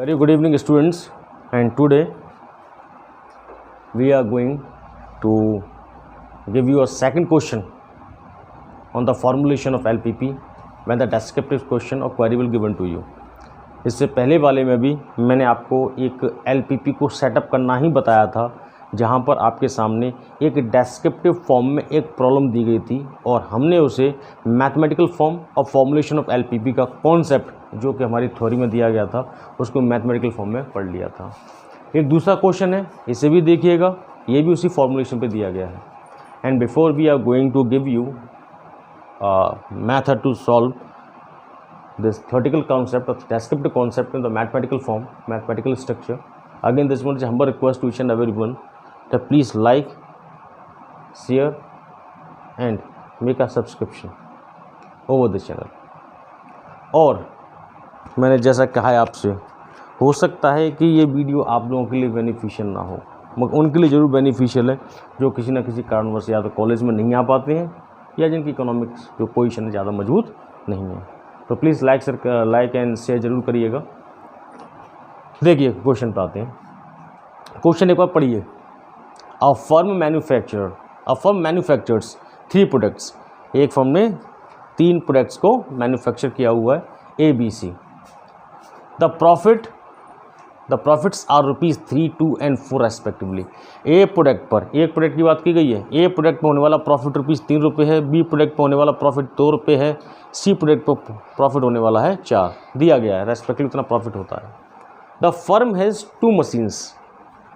Very good evening students, and today we are going to give you a second question on the formulation of LPP when the descriptive question or query will given to you. इससे पहले वाले में भी मैंने आपको एक LPP को setup करना ही बताया था, जहाँ पर आपके सामने एक डेस्क्रिप्टिव फॉर्म में एक प्रॉब्लम दी गई थी और हमने उसे मैथमेटिकल फॉर्म और फॉर्मुलेशन ऑफ LPP का कॉन्सेप्ट जो कि हमारी थ्योरी में दिया गया था उसको मैथमेटिकल फॉर्म में पढ़ लिया था। एक दूसरा क्वेश्चन है, इसे भी देखिएगा, ये भी उसी फॉर्मुलेशन पे दिया गया है। And before we are going to give you method to solve this theoretical concept or descriptive concept in the mathematical form, mathematical structure. Again, this one is a humble request to each and everyone that please like, share and make a subscription over the channel. और मैंने जैसा कहा है आपसे, हो सकता है कि ये वीडियो आप लोगों के लिए बेनिफिशियल ना हो, मगर उनके लिए ज़रूर बेनिफिशियल है जो किसी ना किसी कारणवश या तो कॉलेज में नहीं आ पाते हैं या जिनकी इकोनॉमिक्स जो पोजीशन है ज़्यादा मजबूत नहीं है। तो प्लीज़ लाइक एंड शेयर ज़रूर करिएगा। देखिए क्वेश्चन पे आते हैं। क्वेश्चन एक बार पढ़िए। अ फर्म मैन्युफैक्चर्स 3 प्रोडक्ट्स, एक फर्म ने 3 प्रोडक्ट्स को मैन्युफैक्चर किया हुआ है ABC। The profits are ₹3, 2 and 4 respectively. एक प्रोडक्ट की बात की गई है। ए प्रोडक्ट पर होने वाला प्रॉफिट ₹3 है, बी प्रोडक्ट पर होने वाला प्रॉफिट ₹2 है, सी प्रोडक्ट पर प्रॉफिट होने वाला है 4 दिया गया है, रेस्पेक्टिवली इतना प्रॉफिट होता है। The firm has 2 machines.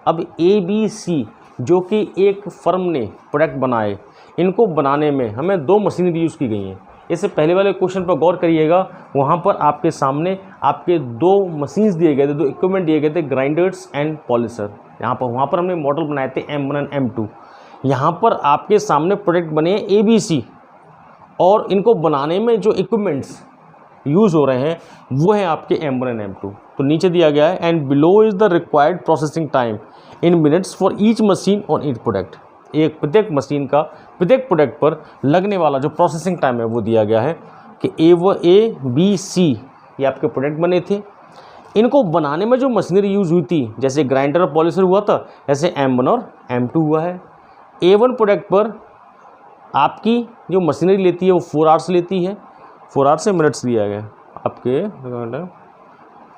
अब ABC जो कि एक फर्म ने प्रोडक्ट बनाए, इनको बनाने में हमें 2 मशीनरी यूज़ की गई हैं। इससे पहले वाले क्वेश्चन पर गौर करिएगा, वहाँ पर आपके सामने आपके 2 मशीन्स दिए गए थे, 2 इक्विपमेंट दिए गए थे, ग्राइंडर्स एंड पॉलिशर। वहाँ पर हमने मॉडल बनाए थे M1 एंड M2। यहाँ पर आपके सामने प्रोडक्ट बने हैं ABC और इनको बनाने में जो इक्विपमेंट्स यूज़ हो रहे हैं वो हैं आपके M1 एंड M2। तो नीचे दिया गया है and below is the required processing time in minutes for each machine on each product. एक प्रत्येक मशीन का प्रत्येक प्रोडक्ट पर लगने वाला जो प्रोसेसिंग टाइम है वो दिया गया है कि A, B, C ये आपके प्रोडक्ट बने थे। इनको बनाने में जो मशीनरी यूज़ हुई थी, जैसे ग्राइंडर और पॉलिशर हुआ था, ऐसे M1 और M2 हुआ है। A1 प्रोडक्ट पर आपकी जो मशीनरी लेती है वो 4 आवर्स लेती है, 4 आवर्स से मिनट्स दिया गया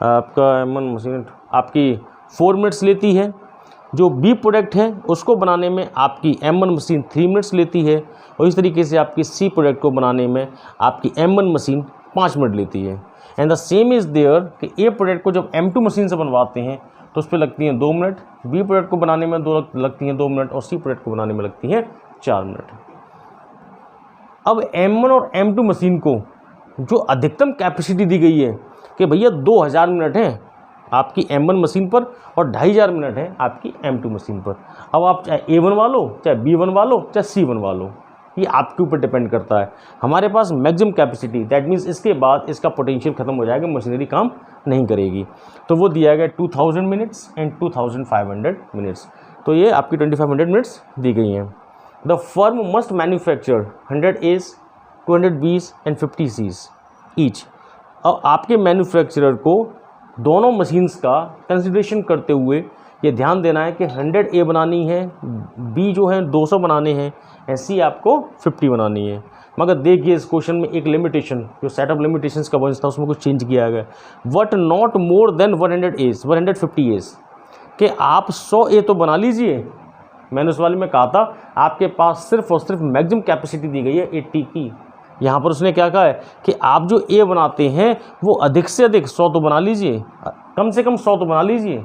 आपका M1 मशीन आपकी 4 मिनट्स लेती है। जो बी प्रोडक्ट है उसको बनाने में आपकी M1 मशीन 3 मिनट्स लेती है और इस तरीके से आपकी सी प्रोडक्ट को बनाने में आपकी M1 मशीन 5 मिनट लेती है। And the same is there कि ए प्रोडक्ट को जब M2 मशीन से बनवाते हैं तो उस पर लगती हैं 2 मिनट, बी प्रोडक्ट को बनाने में लगती हैं 2 मिनट और सी प्रोडक्ट को बनाने में लगती हैं 4 मिनट। अब M1 और M2 मशीन को जो अधिकतम कैपेसिटी दी गई है कि भैया 2000 मिनट हैं आपकी M1 मशीन पर और 2500 मिनट है आपकी M2 मशीन पर। अब आप चाहे A1 वालो, चाहे B1 वालो, चाहे C1 वालो, ये आपके ऊपर डिपेंड करता है। हमारे पास मैक्सिमम कैपेसिटी, दैट मीन्स इसके बाद इसका पोटेंशियल ख़त्म हो जाएगा, मशीनरी काम नहीं करेगी। तो वो दिया गया 2000 मिनट्स एंड 2500 मिनट्स। तो ये आपकी 2500 मिनट्स दी गई हैं। The firm must manufacture 100 A's, 200 B's and 50 C's each. अब आपके मैन्युफैक्चरर को दोनों मशीन्स का कंसिडरेशन करते हुए ये ध्यान देना है कि 100 A बनानी है, B जो है 200 बनाने हैं, एंड C आपको 50 बनानी है। मगर देखिए इस क्वेश्चन में एक लिमिटेशन, जो सेट ऑफ लिमिटेशंस का वंश था उसमें कुछ चेंज किया गया। What not more than 100 A's, 150 A's कि आप 100 A तो बना लीजिए। मैंने उस वाले में कहा था आपके पास सिर्फ और सिर्फ मैक्सिमम कैपेसिटी दी गई है 80 की। यहाँ पर उसने क्या कहा है कि आप जो ए बनाते हैं वो अधिक से अधिक 100 तो बना लीजिए, कम से कम 100 तो बना लीजिए,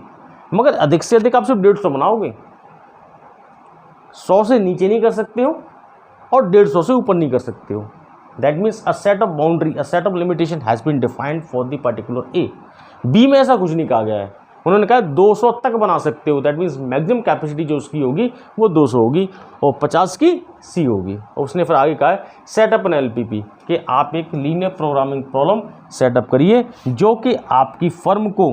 मगर अधिक से अधिक आप सिर्फ 150 बनाओगे। 100 से नीचे नहीं कर सकते हो और 150 से ऊपर नहीं कर सकते हो। That means a set of boundary, a set of limitation has been defined for the particular A. B में ऐसा कुछ नहीं कहा गया है, उन्होंने कहा 200 तक बना सकते हो। दैट मीन्स मैक्सिमम कैपेसिटी जो उसकी होगी वो 200 होगी और 50 की सी होगी। और उसने फिर आगे कहा है सेटअप एन LPP कि आप एक लीनियर प्रोग्रामिंग प्रॉब्लम सेटअप करिए जो कि आपकी फर्म को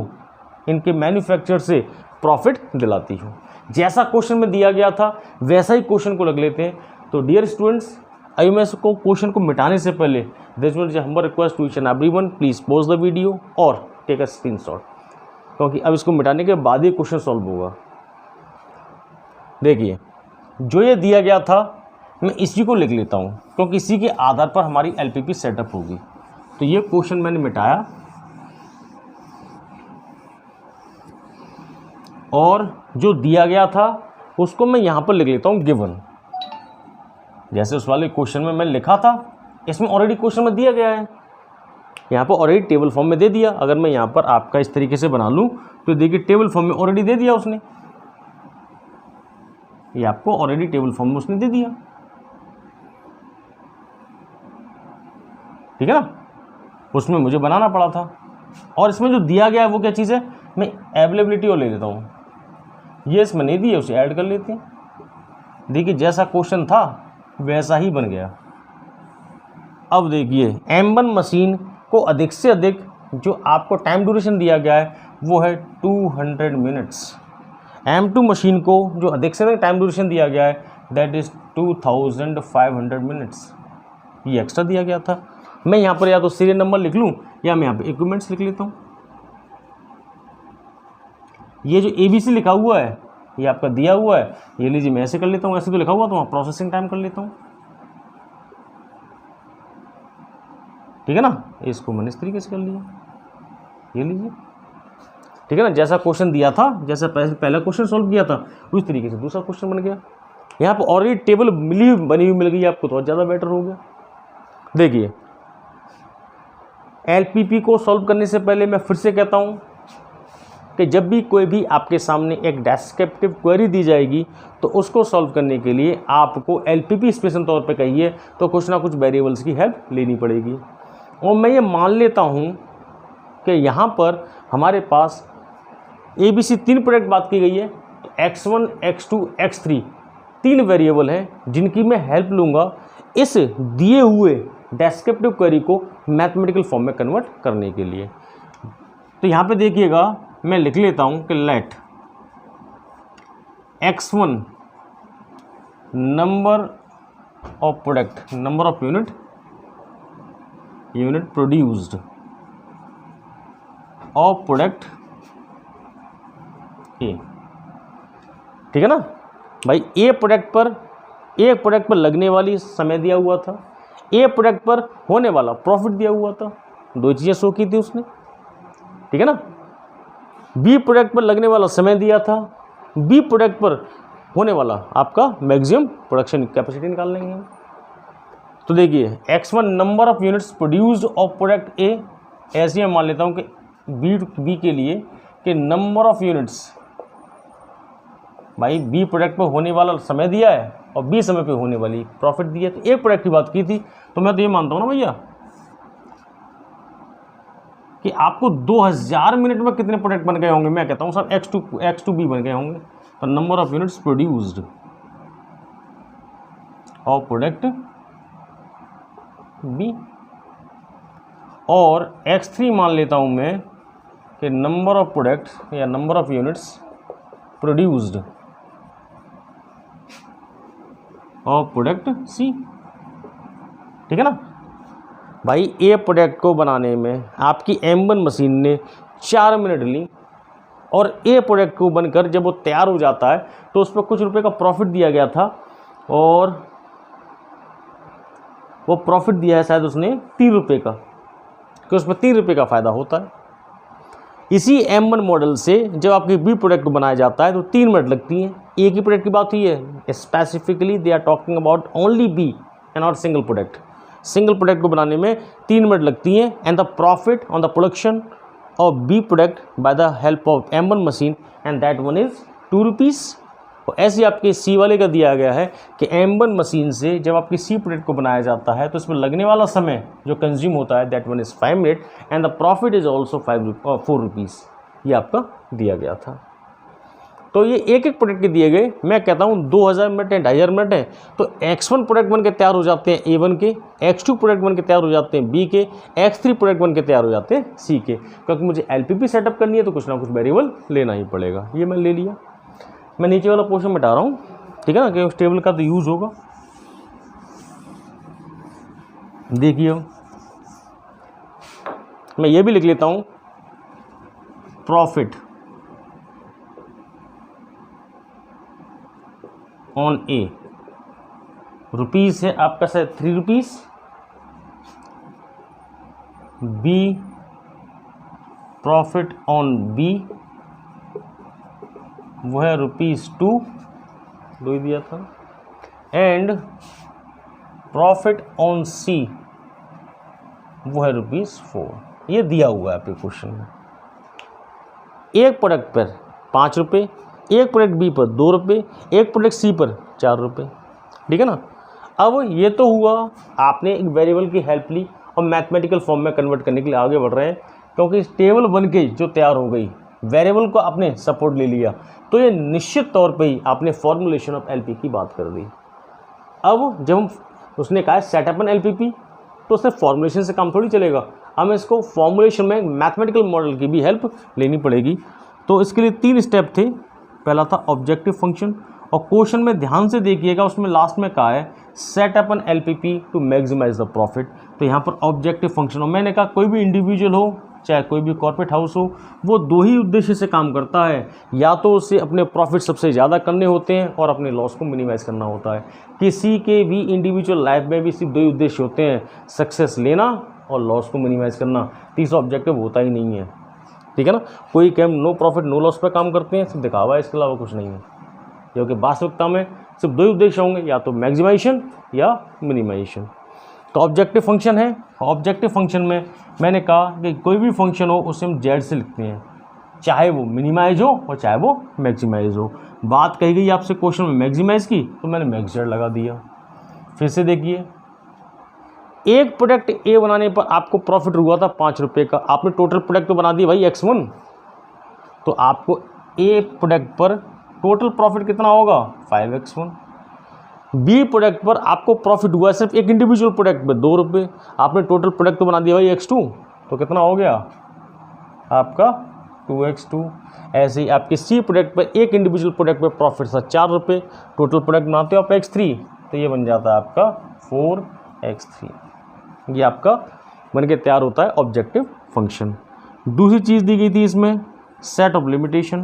इनके मैन्युफैक्चर से प्रॉफिट दिलाती हो। जैसा क्वेश्चन में दिया गया था वैसा ही क्वेश्चन को लग लेते हैं। तो डियर स्टूडेंट्स, अभी मैं इसको क्वेश्चन को मिटाने से पहले this will be humble request to each and everyone, please pause the video और टेक अ स्क्रीनशॉट। क्योंकि अब इसको मिटाने के बाद ही क्वेश्चन सॉल्व होगा। देखिए जो ये दिया गया था मैं इसी को लिख लेता हूँ, क्योंकि इसी के आधार पर हमारी एलपीपी सेटअप होगी। तो ये क्वेश्चन मैंने मिटाया और जो दिया गया था उसको मैं यहाँ पर लिख लेता हूँ गिवन। जैसे उस वाले क्वेश्चन में मैं लिखा था, इसमें ऑलरेडी क्वेश्चन में दिया गया है, यहाँ पर ऑलरेडी टेबल फॉर्म में दे दिया। अगर मैं यहाँ पर आपका इस तरीके से बना लूँ तो देखिए टेबल फॉर्म में ऑलरेडी दे दिया उसने, ये आपको ऑलरेडी टेबल फॉर्म में उसने दे दिया, ठीक है ना। उसमें मुझे बनाना पड़ा था। और इसमें जो दिया गया है वो क्या चीज़ है, मैं अवेलेबिलिटी और ले लेता हूँ, ये इसमें नहीं दिए उसे ऐड कर लेते हैं। देखिए जैसा क्वेश्चन था वैसा ही बन गया। अब देखिए M1 मशीन को अधिक से अधिक जो आपको टाइम ड्यूरेशन दिया गया है वो है 200 मिनट्स। M2 मशीन को जो अधिक से अधिक टाइम ड्यूरेशन दिया गया है दैट इज़ 2500 मिनट्स। ये एक्स्ट्रा दिया गया था। मैं यहाँ पर या तो सीरियल नंबर लिख लूँ या मैं यहाँ पर इक्विपमेंट्स लिख लेता हूँ। ये जो ABC लिखा हुआ है ये आपका दिया हुआ है, ये लीजिए मैं ऐसे कर लेता हूँ, ऐसे तो लिखा हुआ तो वहाँ प्रोसेसिंग टाइम कर लेता हूँ, ठीक है ना। इसको मैंने इस तरीके से कर लिया, ये लीजिए, ठीक है ना। जैसा क्वेश्चन दिया था, जैसा पहला क्वेश्चन सॉल्व किया था उस तरीके से दूसरा क्वेश्चन बन गया। यहाँ पर ऑलरेडी टेबल बनी हुई मिल गई आपको तो और ज़्यादा बेटर हो गया। देखिए एलपीपी को सॉल्व करने से पहले मैं फिर से कहता हूँ कि जब भी कोई भी आपके सामने एक डिस्क्रिप्टिव क्वेरी दी जाएगी तो उसको सॉल्व करने के लिए आपको एलपीपी स्पेशल तौर पे कहिए तो कुछ ना कुछ वेरिएबल्स की हेल्प लेनी पड़ेगी। और मैं ये मान लेता हूँ कि यहाँ पर हमारे पास ABC 3 प्रोडक्ट बात की गई है, तो X1, X2, X3 3 वेरिएबल हैं जिनकी मैं हेल्प लूँगा इस दिए हुए डिस्क्रिप्टिव क्वेरी को मैथमेटिकल फॉर्म में कन्वर्ट करने के लिए। तो यहाँ पे देखिएगा मैं लिख लेता हूँ कि let X1 number of product, number of unit produced of product A, ठीक है ना भाई। एक प्रोडक्ट पर लगने वाली समय दिया हुआ था, एक प्रोडक्ट पर होने वाला प्रॉफिट दिया हुआ था, दो चीज़ें शो की थी उसने, ठीक है ना। बी प्रोडक्ट पर लगने वाला समय दिया था, बी प्रोडक्ट पर होने वाला आपका मैक्सिमम प्रोडक्शन कैपेसिटी निकाल लेंगे। तो देखिए X1 number of units produced of product ए, ऐसे मैं मान लेता हूँ कि बी के लिए कि नंबर ऑफ यूनिट्स, भाई बी प्रोडक्ट पर होने वाला समय दिया है और बी समय पे होने वाली प्रॉफिट दिया है। तो एक प्रोडक्ट की बात की थी तो मैं तो ये मानता हूँ ना भैया कि आपको 2000 मिनट में कितने प्रोडक्ट बन गए होंगे। मैं कहता हूँ सर X2B बन गए होंगे। तो number of units produced of product B, और X3 मान लेता हूँ मैं कि नंबर ऑफ प्रोडक्ट या number of units produced of product C, ठीक है ना भाई। ए प्रोडक्ट को बनाने में आपकी M1 मशीन ने 4 मिनट ली और ए प्रोडक्ट को बनकर जब वो तैयार हो जाता है तो उस पर कुछ रुपए का प्रॉफिट दिया गया था और वो प्रॉफिट दिया है शायद उसने 3 रुपये का, कि उस पर 3 रुपये का फ़ायदा होता है। इसी M1 मॉडल से जब आपकी बी प्रोडक्ट को बनाया जाता है तो 3 मिनट लगती हैं। एक ही प्रोडक्ट की बात हुई है, specifically they are talking about only B and not single product. Single product को बनाने में 3 मिनट लगती हैं and the profit on the production of B product by the help of M1 machine and that one is 2 rupees. और ऐसे आपके सी वाले का दिया गया है कि M1 मशीन से जब आपकी सी प्रोडक्ट को बनाया जाता है तो इसमें लगने वाला समय जो कंज्यूम होता है that one is 5 minute and the profit is also 4 rupees. ये आपका दिया गया था। तो ये एक एक प्रोडक्ट के दिए गए, मैं कहता हूँ 2000 मिनट है, 2500 मिनट है। तो X1 प्रोडक्ट बन के तैयार हो जाते हैं A1 के, X2 प्रोडक्ट बन के तैयार हो जाते हैं B के, X3 प्रोडक्ट बन के तैयार हो जाते हैं C के। क्योंकि मुझे LPP सेटअप करनी है तो कुछ ना कुछ वेरिएबल लेना ही पड़ेगा। ये मैं ले लिया। मैं नीचे वाला पोर्शन मिटा रहा हूँ, ठीक है ना, कि उस टेबल का तो यूज़ होगा। देखिए मैं ये भी लिख लेता हूँ प्रॉफिट ऑन ए, रुपीज़ है आपका sir 3 rupees, B profit on B वो है ₹2, 2 ही दिया था, एंड प्रॉफिट ऑन सी वो है ₹4। ये दिया हुआ है आपके क्वेश्चन में। एक प्रोडक्ट पर 5 रुपये, एक प्रोडक्ट बी पर 2 रुपये, एक प्रोडक्ट सी पर 4 रुपये, ठीक है ना। अब ये तो हुआ, आपने एक वेरिएबल की हेल्प ली और मैथमेटिकल फॉर्म में कन्वर्ट करने के लिए आगे बढ़ रहे हैं, क्योंकि टेबल बन के जो तैयार हो गई, वेरिएबल को आपने सपोर्ट ले लिया, तो ये निश्चित तौर पे ही आपने फॉर्मूलेशन ऑफ एलपी की बात कर दी। अब जब हम उसने कहा सेटअप एन एलपीपी, तो उसने फॉर्मूलेशन से काम थोड़ी चलेगा, हमें इसको फॉर्मूलेशन में मैथमेटिकल मॉडल की भी हेल्प लेनी पड़ेगी। तो इसके लिए 3 स्टेप थे। पहला था ऑब्जेक्टिव फंक्शन, और क्वेश्चन में ध्यान से देखिएगा, उसमें लास्ट में कहा है set up an LPP to maximize the profit. तो यहाँ पर ऑब्जेक्टिव फंक्शन, और मैंने कहा कोई भी इंडिविजुअल हो चाहे कोई भी कॉर्पोरेट हाउस हो, वो 2 ही उद्देश्य से काम करता है, या तो उसे अपने प्रॉफिट सबसे ज़्यादा करने होते हैं और अपने लॉस को मिनिमाइज़ करना होता है। किसी के भी इंडिविजुअल लाइफ में भी सिर्फ 2 ही उद्देश्य होते हैं, सक्सेस लेना और लॉस को मिनिमाइज़ करना, तीसरा ऑब्जेक्टिव होता ही नहीं है, ठीक है ना। कोई कैम नो प्रॉफिट नो लॉस पर काम करते हैं, सिर्फ दिखावा है, इसके अलावा कुछ नहीं है, क्योंकि वास्तविकता में सिर्फ 2 ही उद्देश्य होंगे, या तो मैक्सिमाइजेशन या मिनिमाइजेशन। तो ऑब्जेक्टिव फंक्शन है, ऑब्जेक्टिव फंक्शन में मैंने कहा कि कोई भी फंक्शन हो उसे हम जेड से लिखते हैं, चाहे वो मिनिमाइज हो और चाहे वो मैक्सिमाइज हो। बात कही गई आपसे क्वेश्चन में मैक्सिमाइज की, तो मैंने मैक्स जेड लगा दिया। फिर से देखिए, एक प्रोडक्ट ए बनाने पर आपको प्रॉफिट हुआ था 5 रुपये का, आपने टोटल प्रोडक्ट तो बना दिया भाई x1, तो आपको ए प्रोडक्ट पर टोटल प्रॉफिट कितना होगा 5x1। बी प्रोडक्ट पर आपको प्रॉफिट हुआ सिर्फ एक इंडिविजुअल प्रोडक्ट पे 2 रुपये, आपने टोटल प्रोडक्ट तो बना दिया भाई x2, तो कितना हो गया आपका 2x2। ऐसे ही आपके सी प्रोडक्ट पर एक इंडिविजुअल प्रोडक्ट पे प्रॉफिट था 4 रुपये, टोटल प्रोडक्ट बनाते हो आप x3, तो ये बन जाता है आपका 4x3। ये आपका बन के तैयार होता है ऑब्जेक्टिव फंक्शन। दूसरी चीज़ दी गई थी इसमें सेट ऑफ लिमिटेशन,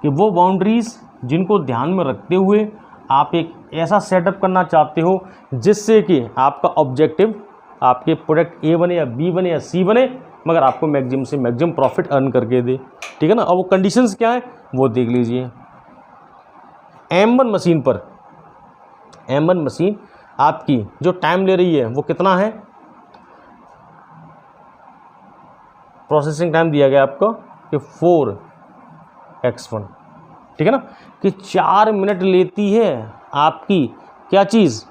कि वो बाउंड्रीज जिनको ध्यान में रखते हुए आप एक ऐसा सेटअप करना चाहते हो जिससे कि आपका ऑब्जेक्टिव आपके प्रोडक्ट ए बने या बी बने या सी बने, मगर आपको मैक्सिमम से मैक्सिमम प्रॉफिट अर्न करके दे, ठीक है ना। और वो कंडीशंस क्या है वो देख लीजिए। M1 मशीन पर, M1 मशीन आपकी जो टाइम ले रही है वो कितना है, प्रोसेसिंग टाइम दिया गया आपको कि 4x1, ठीक है ना, कि 4 मिनट लेती है आपकी क्या चीज़,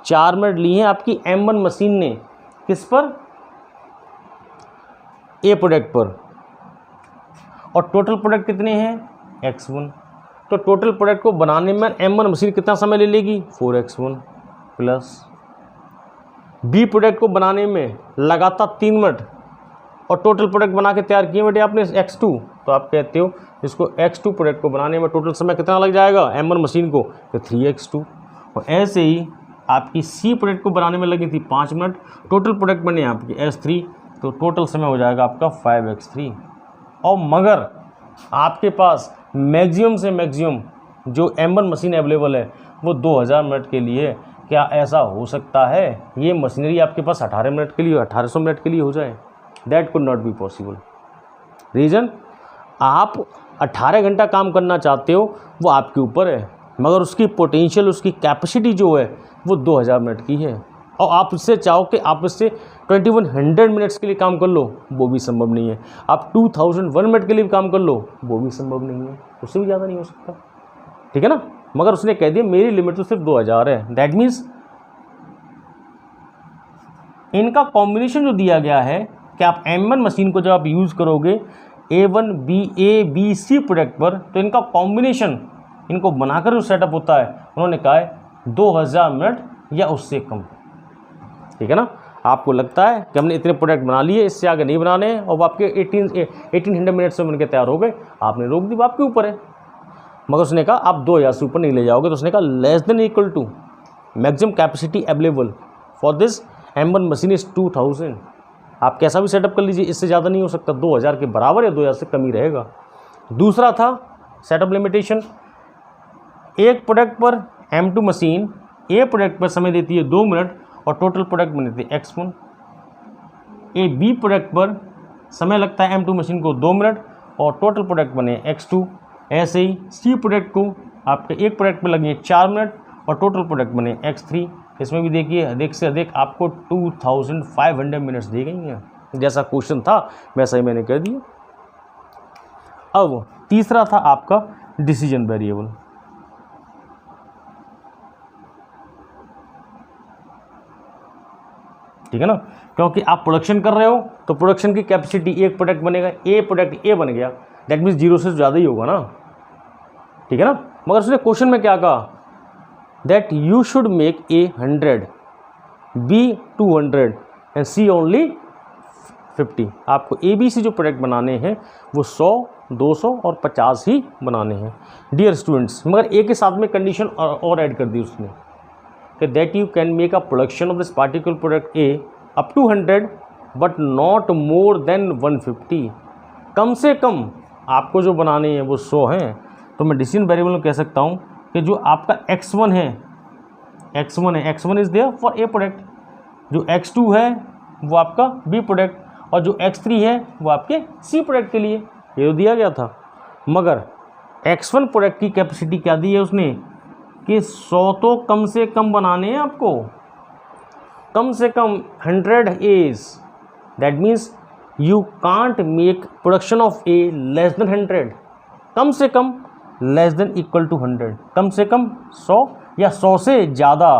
4 मिनट ली है आपकी M1 मशीन ने, किस पर, ए प्रोडक्ट पर, और टोटल प्रोडक्ट कितने हैं x1। तो टोटल प्रोडक्ट को बनाने में M1 मशीन कितना समय ले लेगी 4x1 प्लस बी प्रोडक्ट को बनाने में लगातार 3 मिनट, और टोटल प्रोडक्ट बना के तैयार किए बेटे आपने x2, तो आप कहते हो इसको x2 प्रोडक्ट को बनाने में टोटल समय कितना लग जाएगा M1 मशीन को, तो 3x2। और ऐसे ही आपकी सी प्रोडक्ट को बनाने में लगी थी 5 मिनट, टोटल प्रोडक्ट बने आपकी S3, तो टोटल समय हो जाएगा आपका 5x3। और मगर आपके पास मैक्सिमम से मैक्सिमम जो M1 मशीन अवेलेबल है वो 2000 मिनट के लिए, क्या ऐसा हो सकता है ये मशीनरी आपके पास 18 मिनट के लिए 1800 मिनट के लिए हो जाए? That could not be possible. Reason, आप 18 घंटा काम करना चाहते हो वो आपके ऊपर है, मगर उसकी पोटेंशियल, उसकी कैपेसिटी जो है वो 2000 मिनट की है, और आप उससे चाहो कि आप इससे 2100 मिनट्स के लिए काम कर लो, वो भी संभव नहीं है। आप 2001 मिनट के लिए भी काम कर लो, वो भी संभव नहीं है, उससे भी ज़्यादा नहीं हो सकता, ठीक है ना। मगर उसने कह दिया मेरी लिमिट तो सिर्फ 2000 है। दैट मीन्स इनका कॉम्बिनेशन जो दिया गया है कि आप M1 मशीन को जब आप यूज़ करोगे A B C प्रोडक्ट पर, तो इनका कॉम्बिनेशन, इनको बनाकर जो सेटअप होता है, उन्होंने कहा है 2000 मिनट या उससे कम, ठीक है ना। आपको लगता है कि हमने इतने प्रोडक्ट बना लिए, इससे आगे नहीं बनाने हैं, और आपके 1800 मिनट से बनके तैयार हो गए, आपने रोक दी, आपके ऊपर है। मगर उसने कहा आप 2000 से ऊपर नहीं ले जाओगे, तो उसने कहा less than equal to maximum capacity available for this M1 machine is 2000। आप कैसा भी सेटअप कर लीजिए, इससे ज़्यादा नहीं हो सकता, 2000 के बराबर या 2000 से कम ही रहेगा। दूसरा था सेटअप लिमिटेशन, एक प्रोडक्ट पर M2 मशीन ए प्रोडक्ट पर समय देती है 2 मिनट और टोटल प्रोडक्ट बनती है X1। ए बी प्रोडक्ट पर समय लगता है M2 मशीन को 2 मिनट और टोटल प्रोडक्ट बने X2। ऐसे ही सी प्रोडक्ट को आपके एक प्रोडक्ट पर लगे 4 मिनट और टोटल प्रोडक्ट बने X3। इसमें भी देखिए अधिक से अधिक आपको 2500 मिनट्स दी गई हैं। जैसा क्वेश्चन था वैसा ही मैंने कर दिया। अब तीसरा था आपका डिसीजन वेरिएबल। ठीक है ना, क्योंकि आप प्रोडक्शन कर रहे हो तो प्रोडक्शन की कैपेसिटी एक प्रोडक्ट बनेगा, ए प्रोडक्ट ए बन गया, दैट मीन्स 0 से ज़्यादा ही होगा ना। ठीक है ना, मगर उसने क्वेश्चन में क्या कहा, that you should make A 100, B 200 and C only 50। आपको ए बी सी जो प्रोडक्ट बनाने हैं वो 100, 200 और 50 ही बनाने हैं डियर स्टूडेंट्स। मगर ए के साथ में कंडीशन और ऐड कर दी उसने कि that you can make a production of this particular product A up to 100 but not more than 150। कम से कम आपको जो बनाने हैं वो 100 हैं। तो मैं डिसीजन वेरिएबल में कह सकता हूँ कि जो आपका X1 है, X1 is there for A product, जो X2 है वो आपका बी प्रोडक्ट और जो X3 है वो आपके सी प्रोडक्ट के लिए, ये तो दिया गया था। मगर X1 प्रोडक्ट की कैपेसिटी क्या दी है उसने कि 100 तो कम से कम बनाने हैं आपको, कम से कम 100 as, that means you can't make production of A less than 100, कम से कम लेस देन इक्वल टू 100, कम से कम 100 या 100 से ज़्यादा,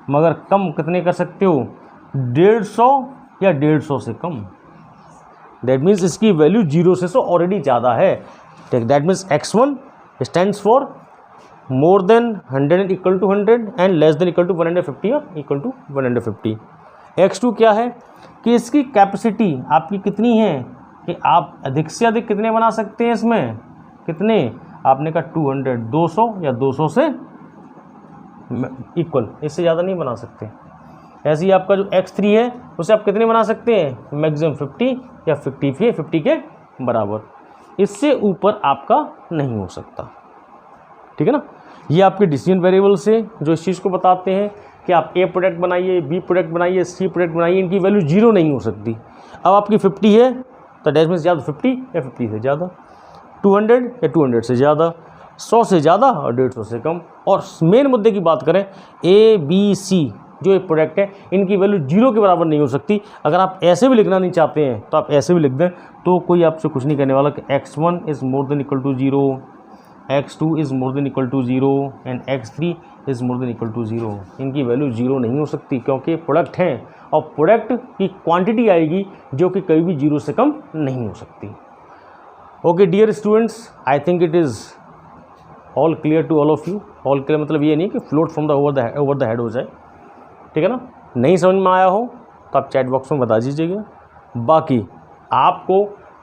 मगर कम कितने कर सकते हो, 150 या 150 से कम। दैट मीन्स इसकी वैल्यू 0 से 100 ऑलरेडी ज़्यादा है। That means X1 stands for more than 100 and equal to 100 and less than equal to 150 और इक्वल टू 150। X2 क्या है कि इसकी कैपेसिटी आपकी कितनी है कि आप अधिक से अधिक कितने बना सकते हैं इसमें, कितने, आपने कहा 200, 200 या 200 से इक्वल, इससे ज़्यादा नहीं बना सकते। ऐसे ही आपका जो X3 है उसे आप कितने बना सकते हैं, मैक्सिमम 50 या 50 के बराबर, इससे ऊपर आपका नहीं हो सकता। ठीक है ना, ये आपके डिसीजन वेरिएबल से जो इस चीज़ को बताते हैं कि आप ए प्रोडक्ट बनाइए, बी प्रोडक्ट बनाइए, सी प्रोडक्ट बनाइए, इनकी वैल्यू 0 नहीं हो सकती। अब आपकी 50 है तो डैश में से ज़्यादा 50 या 50 से ज़्यादा, 200 या 200 से ज़्यादा, 100 से ज़्यादा और 150 से कम। और मेन मुद्दे की बात करें, ए बी सी जो एक प्रोडक्ट है इनकी वैल्यू 0 के बराबर नहीं हो सकती। अगर आप ऐसे भी लिखना नहीं चाहते हैं तो आप ऐसे भी लिख दें, तो कोई आपसे कुछ नहीं कहने वाला कि X1 is more than equal to 0, X2 is more than equal to 0 and X3 is more than equal to 0। इनकी वैल्यू 0 नहीं हो सकती क्योंकि प्रोडक्ट हैं और प्रोडक्ट की क्वांटिटी आएगी जो कि कभी भी 0 से कम नहीं हो सकती। Okay dear students, I think it is all clear to all of you. All clear मतलब ये नहीं कि float from the over the head हो जाए। ठीक है ना, नहीं समझ में आया हो तो आप चैट बॉक्स में बता दीजिएगा। बाकी आपको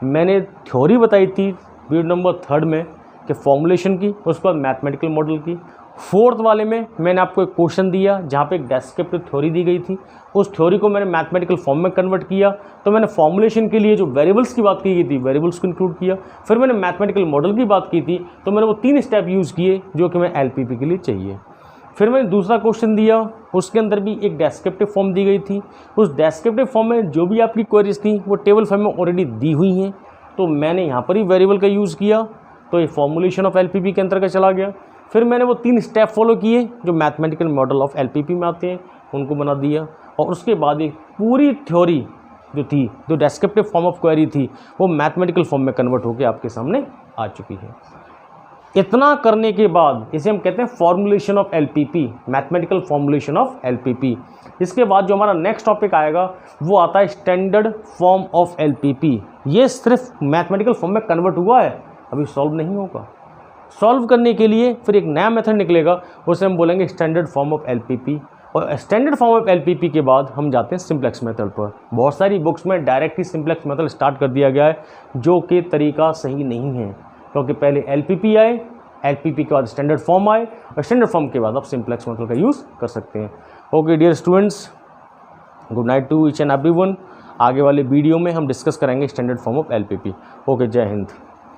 मैंने थ्योरी बताई थी वीडियो नंबर 3 में कि फॉर्मुलेशन की, उसके बाद मैथमेटिकल मॉडल की। 4th वाले में मैंने आपको एक क्वेश्चन दिया जहाँ पे एक डेस्क्रिप्टिव थ्योरी दी गई थी, उस थ्योरी को मैंने मैथमेटिकल फॉर्म में कन्वर्ट किया। तो मैंने फॉर्मुलेशन के लिए जो वेरिएबल्स की बात की गई थी वेरिएबल्स को इंक्लूड किया। फिर मैंने मैथमेटिकल मॉडल की बात की थी तो मैंने वो 3 स्टेप यूज़ किए जो कि मैं LPP के लिए चाहिए। फिर मैंने दूसरा क्वेश्चन दिया, उसके अंदर भी एक डेस्क्रिप्टिव फॉर्म दी गई थी। उस डेस्क्रिप्टिव फॉर्म में जो भी आपकी क्वेरीज थी वो टेबल फॉर्म में ऑलरेडी दी हुई हैं, तो मैंने यहाँ पर ही वेरिएबल का यूज़ किया, तो ये फॉर्मुलेशन ऑफ LPP के अंतर्गत चला गया। फिर मैंने वो 3 स्टेप फॉलो किए जो मैथमेटिकल मॉडल ऑफ LPP में आते हैं, उनको बना दिया। और उसके बाद एक पूरी थ्योरी जो थी, जो डेस्क्रिप्टिव फॉर्म ऑफ क्वेरी थी, वो मैथमेटिकल फॉर्म में कन्वर्ट होकर आपके सामने आ चुकी है। इतना करने के बाद इसे हम कहते हैं formulation of LPP, mathematical formulation of LPP। इसके बाद जो हमारा नेक्स्ट टॉपिक आएगा वो आता है स्टैंडर्ड फॉर्म ऑफ LPP। ये सिर्फ मैथमेटिकल फॉर्म में कन्वर्ट हुआ है, अभी सॉल्व नहीं होगा। सॉल्व करने के लिए फिर एक नया मेथड निकलेगा, उसे हम बोलेंगे स्टैंडर्ड फॉर्म ऑफ LPP। और स्टैंडर्ड फॉर्म ऑफ LPP के बाद हम जाते हैं सिंप्लेक्स मेथड पर। बहुत सारी बुक्स में डायरेक्ट ही सिंप्लेक्स मेथड स्टार्ट कर दिया गया है, जो कि तरीका सही नहीं है, क्योंकि पहले LPP आए, LPP के बाद स्टैंडर्ड फॉर्म आए, और स्टैंडर्ड फॉर्म के बाद आप सिंप्लेक्स मेथड का यूज़ कर सकते हैं। Okay dear students, good night to each and everyone. आगे वाले वीडियो में हम डिस्कस करेंगे standard form of LPP। Okay, जय हिंद।